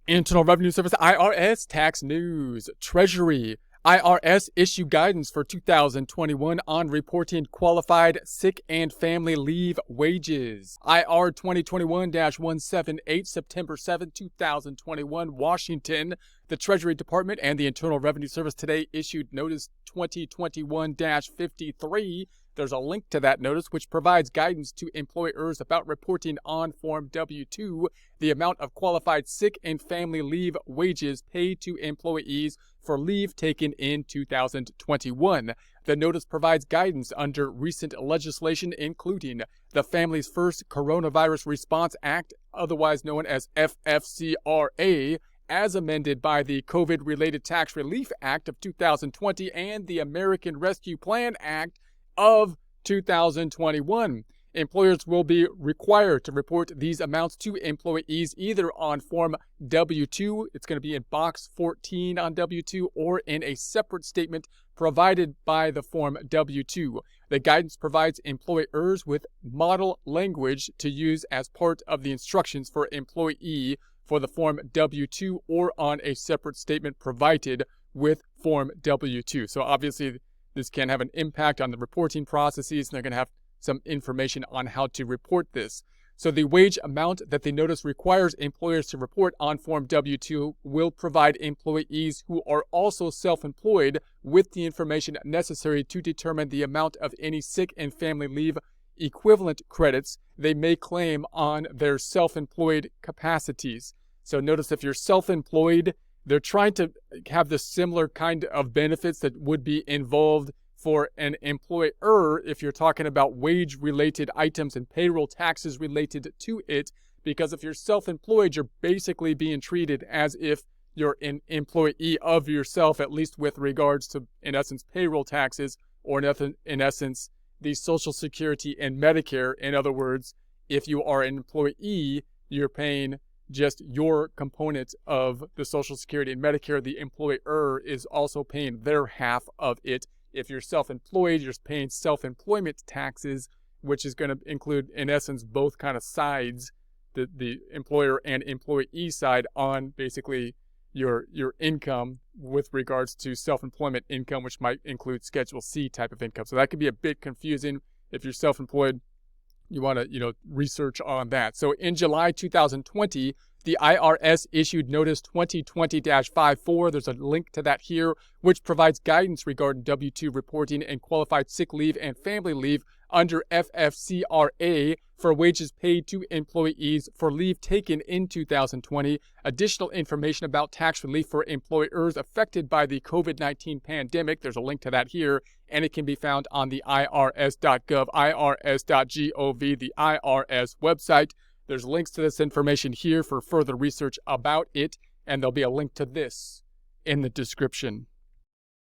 Internal Revenue Service IRS tax news. Treasury IRS issue guidance for 2021 on reporting qualified sick and family leave wages. IR 2021-178, September 7, 2021, Washington. The Treasury Department and the Internal Revenue Service today issued Notice 2021-53. There's a link to that notice which provides guidance to employers about reporting on Form W-2 the amount of qualified sick and family leave wages paid to employees for leave taken in 2021. The notice provides guidance under recent legislation including the Families First Coronavirus Response Act, otherwise known as FFCRA, as amended by the COVID-related Tax Relief Act of 2020 and the American Rescue Plan Act of 2021. Employers will be required to report these amounts to employees either on Form W-2, it's going to be in Box 14 on W-2, or in a separate statement provided by the Form W-2. The guidance provides employers with model language to use as part of the instructions for employee for the Form W-2 or on a separate statement provided with Form W-2. So obviously, this can have an impact on the reporting processes, and they're going to have some information on how to report this. So the wage amount that the notice requires employers to report on Form W-2 will provide employees who are also self-employed with the information necessary to determine the amount of any sick and family leave equivalent credits they may claim on their self-employed capacities. So notice if you're self-employed, they're trying to have the similar kind of benefits that would be involved for an employer if you're talking about wage-related items and payroll taxes related to it, because if you're self-employed, you're basically being treated as if you're an employee of yourself, at least with regards to, in essence, payroll taxes, or in essence, the Social Security and Medicare. In other words, if you are an employee, you're paying just your component of the Social Security and Medicare. The employer is also paying their half of it. If you're self-employed, you're paying self-employment taxes, which is going to include, in essence, both kind of sides, the employer and employee side on basically your income with regards to self-employment income, which might include Schedule C type of income. So that could be a bit confusing. If you're self-employed, you want to, research on that. So in July 2020, the IRS issued Notice 2020-54. There's a link to that here, which provides guidance regarding W-2 reporting and qualified sick leave and family leave under FFCRA for wages paid to employees for leave taken in 2020. Additional information about tax relief for employers affected by the COVID-19 pandemic. There's a link to that here, and it can be found on the irs.gov, irs.gov, the IRS website. There's links to this information here for further research about it, and there'll be a link to this in the description.